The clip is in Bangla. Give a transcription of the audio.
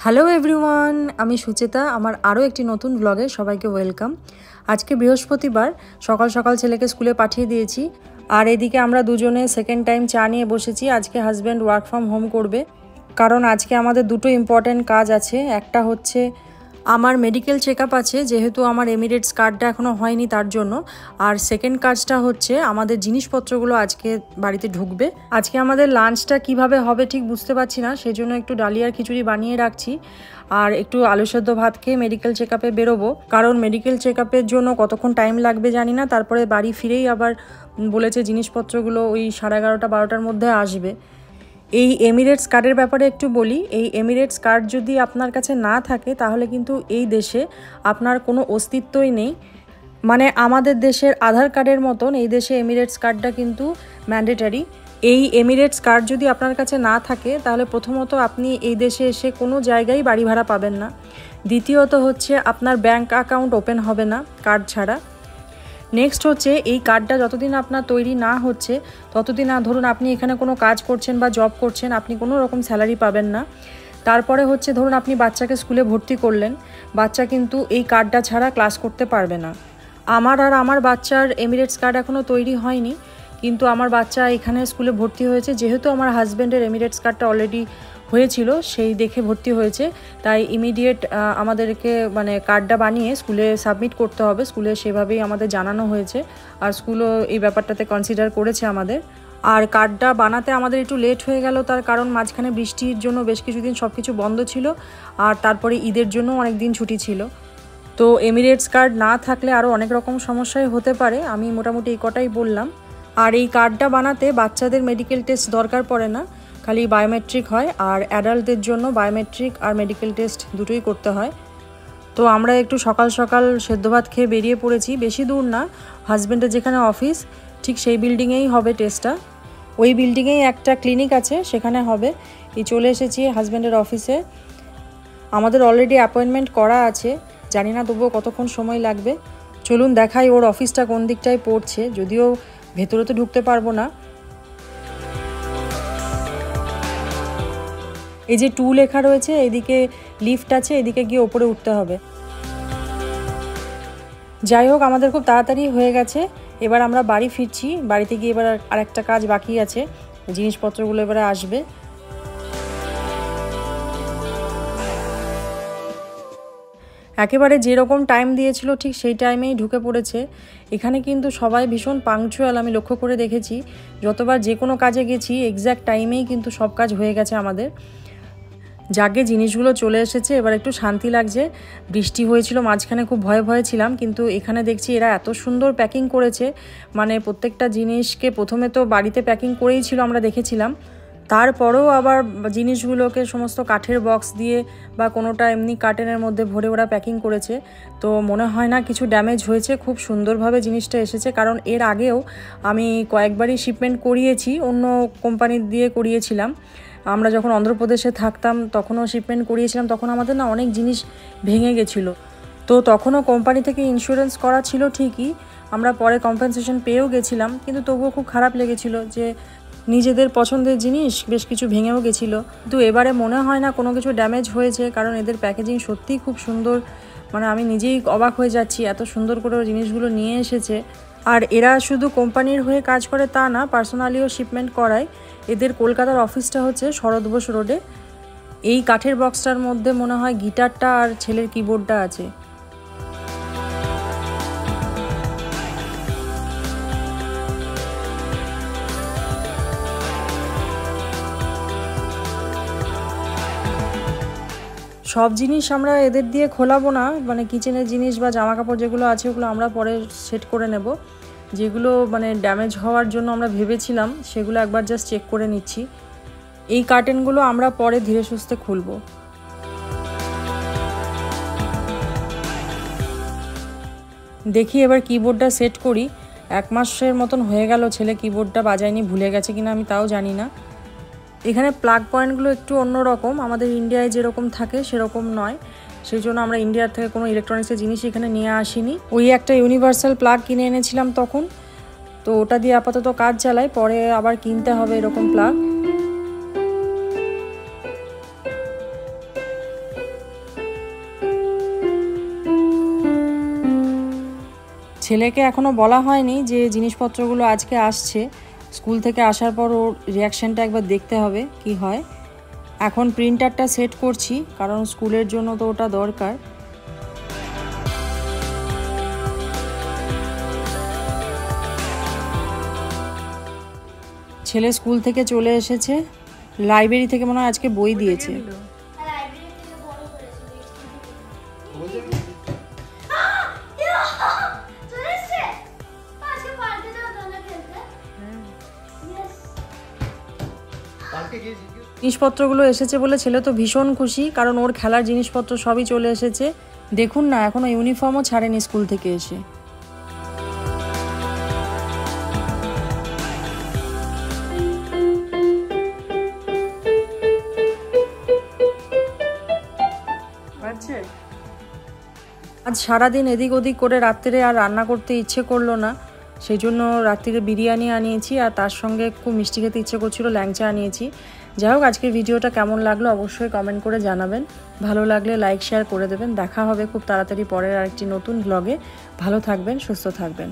হ্যালো এভরিওয়ান, আমি সুচেতা। আমার আরও একটি নতুন ব্লগে সবাইকে ওয়েলকাম। আজকে বৃহস্পতিবার, সকাল সকাল ছেলেকে স্কুলে পাঠিয়ে দিয়েছি। আর এদিকে আমরা দুজনে সেকেন্ড টাইম চা নিয়ে বসেছি। আজকে হাজব্যান্ড ওয়ার্ক ফ্রম হোম করবে, কারণ আজকে আমাদের দুটো ইম্পর্ট্যান্ট কাজ আছে। একটা হচ্ছে আমার মেডিকেল চেক আপ আছে, যেহেতু আমার এমিরেটস কার্ডটা এখনও হয়নি তার জন্য। আর সেকেন্ড কাজটা হচ্ছে আমাদের জিনিসপত্রগুলো আজকে বাড়িতে ঢুকবে। আজকে আমাদের লাঞ্চটা কিভাবে হবে ঠিক বুঝতে পারছি না, সেই জন্য একটু ডালিয়ার খিচুড়ি বানিয়ে রাখছি আর একটু আলু সেদ্ধ ভাত খেয়ে মেডিকেল চেক আপে বেরোবো। কারণ মেডিকেল চেক আপের জন্য কতক্ষণ টাইম লাগবে জানি না। তারপরে বাড়ি ফিরেই আবার বলেছে জিনিসপত্রগুলো ওই 11:30-12টার মধ্যে আসবে। এই এমিরেটস কার্ডের ব্যাপারে একটু বলি। এই এমিরেটস কার্ড যদি আপনার কাছে না থাকে তাহলে কিন্তু এই দেশে আপনার কোনো অস্তিত্বই নেই। মানে আমাদের দেশের আধার কার্ডের মতন এই দেশে এমিরেটস কার্ডটা কিন্তু ম্যান্ডেটারি। এই এমিরেটস কার্ড যদি আপনার কাছে না থাকে তাহলে প্রথমত আপনি এই দেশে এসে কোনো জায়গায় বাড়ি ভাড়া পাবেন না। দ্বিতীয়ত হচ্ছে আপনার ব্যাংক অ্যাকাউন্ট ওপেন হবে না কার্ড ছাড়া। নেক্সট হচ্ছে এই কার্ডটা যতদিন আপনার তৈরি না হচ্ছে ততদিন ধরুন আপনি এখানে কোনো কাজ করছেন বা জব করছেন, আপনি কোনো রকম স্যালারি পাবেন না। তারপরে হচ্ছে ধরুন আপনি বাচ্চাকে স্কুলে ভর্তি করলেন, বাচ্চা কিন্তু এই কার্ডটা ছাড়া ক্লাস করতে পারবে না। আমার বাচ্চার এমিরেটস কার্ড এখনও তৈরি হয়নি, কিন্তু আমার বাচ্চা এখানে স্কুলে ভর্তি হয়েছে। যেহেতু আমার হাজব্যান্ডের এমিরেটস কার্ডটা অলরেডি হয়েছিল, সেই দেখে ভর্তি হয়েছে, তাই ইমিডিয়েট আমাদেরকে কার্ডটা বানিয়ে স্কুলে সাবমিট করতে হবে। স্কুলে সেভাবেই আমাদের জানানো হয়েছে, আর স্কুলও এই ব্যাপারটাতে কনসিডার করেছে আমাদের। আর কার্ডটা বানাতে আমাদের একটু লেট হয়ে গেল, তার কারণ মাঝখানে বৃষ্টির জন্য বেশ কিছুদিন সব কিছু বন্ধ ছিল, আর তারপরে ঈদের জন্য অনেক দিন ছুটি ছিল। তো এমিরেটস কার্ড না থাকলে আরও অনেক রকম সমস্যাই হতে পারে, আমি মোটামুটি এই কটাই বললাম। আর এই কার্ডটা বানাতে বাচ্চাদের মেডিকেল টেস্ট দরকার পড়ে না, খালি বায়োমেট্রিক হয়। আর অ্যাডাল্টদের জন্য বায়োমেট্রিক আর মেডিকেল টেস্ট দুটোই করতে হয়। তো আমরা একটু সকাল সকাল সেদ্ধ ভাত খেয়ে বেরিয়ে পড়েছি। বেশি দূর না, হাজব্যান্ডের যেখানে অফিস ঠিক সেই বিল্ডিংয়েই হবে টেস্টটা। ওই বিল্ডিংয়েই একটা ক্লিনিক আছে, সেখানে হবে। এই চলে এসেছি হাজব্যান্ডের অফিসে। আমাদের অলরেডি অ্যাপয়েন্টমেন্ট করা আছে, জানি না তবুও কতক্ষণ সময় লাগবে। চলুন দেখাই ওর অফিসটা কোন দিকটায় পড়ছে, যদিও ভেতরে তো ঢুকতে পারবো না। এই যে 2 লেখা রয়েছে, এদিকে লিফট আছে, এদিকে গিয়ে ওপরে উঠতে হবে। যাই হোক, আমাদের খুব তাড়াতাড়ি হয়ে গেছে। এবার আমরা বাড়ি ফিরছি। বাড়িতে গিয়ে এবার আর একটা কাজ বাকি আছে, জিনিসপত্রগুলো এবারে আসবে। একেবারে যেরকম টাইম দিয়েছিল ঠিক সেই টাইমেই ঢুকে পড়েছে। এখানে কিন্তু সবাই ভীষণ পাংচুয়াল, আমি লক্ষ্য করে দেখেছি। যতবার যে কোনো কাজে গেছি এক্স্যাক্ট টাইমেই কিন্তু সব কাজ হয়ে গেছে আমাদের। যাকে জিনিসগুলো চলে এসেছে, এবার একটু শান্তি লাগছে। বৃষ্টি হয়েছিল মাঝখানে, খুব ভয়ে ভয়ে ছিলাম, কিন্তু এখানে দেখছি এরা এত সুন্দর প্যাকিং করেছে। প্রত্যেকটা জিনিসকে প্রথমে তো বাড়িতে প্যাকিং করেই ছিল, আমরা দেখেছিলাম। তারপরেও আবার জিনিসগুলোকে সমস্ত কাঠের বক্স দিয়ে বা কোনোটা এমনি কার্টনের মধ্যে ভরে ওরা প্যাকিং করেছে। তো মনে হয় না কিছু ড্যামেজ হয়েছে, খুব সুন্দরভাবে জিনিসটা এসেছে। কারণ এর আগেও আমি কয়েকবারই শিপমেন্ট করিয়েছি, অন্য কোম্পানি দিয়ে করিয়েছিলাম। আমরা যখন অন্ধ্রপ্রদেশে থাকতাম তখনও শিপমেন্ট করিয়েছিলাম, তখন আমাদের না অনেক জিনিস ভেঙে গেছিলো। তো তখনও কোম্পানি থেকে ইন্স্যুরেন্স করা ছিল ঠিকই, আমরা পরে কম্পেনসেশন পেয়েও গেছিলাম, কিন্তু তবুও খুব খারাপ লেগেছিলো যে নিজেদের পছন্দের জিনিস বেশ কিছু ভেঙেও গেছিলো। কিন্তু এবারে মনে হয় না কোনো কিছু ড্যামেজ হয়েছে, কারণ এদের প্যাকেজিং সত্যিই খুব সুন্দর। আমি নিজেই অবাক হয়ে যাচ্ছি, এত সুন্দর করে জিনিসগুলো নিয়ে এসেছে। আর এরা শুধু কোম্পানির হয়ে কাজ করে তা না, পার্সোনালিও শিপমেন্ট করায়। এদের কলকাতার অফিসটা হচ্ছে শরৎ বোস রোডে। এই কাঠের বক্সটার মধ্যে মনে হয় গিটারটা আর ছেলের কিবোর্ডটা আছে। সব জিনিস আমরা এদের দিয়ে খোলাবো না, কিচেনের জিনিস বা জামা কাপড় যেগুলো আছে ওগুলো আমরা পরে সেট করে নেব। যেগুলো ড্যামেজ হওয়ার জন্য আমরা ভেবেছিলাম সেগুলো একবার জাস্ট চেক করে নিচ্ছি। এই কার্টেনগুলো আমরা পরে ধীরে সুস্থে খুলব। দেখি এবার কিবোর্ডটা সেট করি। 1 মাসের মতন হয়ে গেল ছেলে কিবোর্ডটা বাজায়নি, ভুলে গেছে কিনা আমি তাও জানি না। এখানে প্লাগ পয়েন্টগুলো একটু অন্যরকম, আমাদের ইন্ডিয়ায় যেরকম থাকে সেরকম নয়, সেই জন্য আমরা ইন্ডিয়ার থেকে কোনো ইলেকট্রনিক্সের জিনিস এখানে নিয়ে আসিনি। ওই একটা ইউনিভার্সাল প্লাগ কিনে এনেছিলাম তখন, তো ওটা দিয়ে আপাতত কাজ চালাই, পরে আবার কিনতে হবে এরকম প্লাগ। ছেলেকে এখনও বলা হয়নি যে জিনিসপত্রগুলো আজকে আসছে, স্কুল থেকে আসার পর ওর রিয়াকশানটা একবার দেখতে হবে কি হয়। এখন প্রিন্টারটা সেট করছি, কারণ স্কুলের জন্য তো ওটা দরকার। ছেলে স্কুল থেকে চলে এসেছে, লাইব্রেরি থেকে মনে হয় আজকে বই দিয়েছে। জিনিসপত্রগুলো এসেছে বলে ছেলে তো ভীষণ খুশি, কারণ ওর খেলার জিনিসপত্র সবই চলে এসেছে। দেখুন না, এখনো ইউনিফর্মও ছাড়েনি স্কুল থেকে এসে। আজ সারাদিন এদিক ওদিক করে রাত্রে আর রান্না করতে ইচ্ছে করলো না, সেই জন্য রাত্রিরে বিরিয়ানি আনিয়েছি, আর তার সঙ্গে খুব মিষ্টি খেতে ইচ্ছে করছিল, ল্যাংচা আনিয়েছি। যাই হোক, আজকের ভিডিওটা কেমন লাগলো অবশ্যই কমেন্ট করে জানাবেন। ভালো লাগলে লাইক শেয়ার করে দেবেন। দেখা হবে খুব তাড়াতাড়ি পরের আরেকটি নতুন ব্লগে। ভালো থাকবেন, সুস্থ থাকবেন।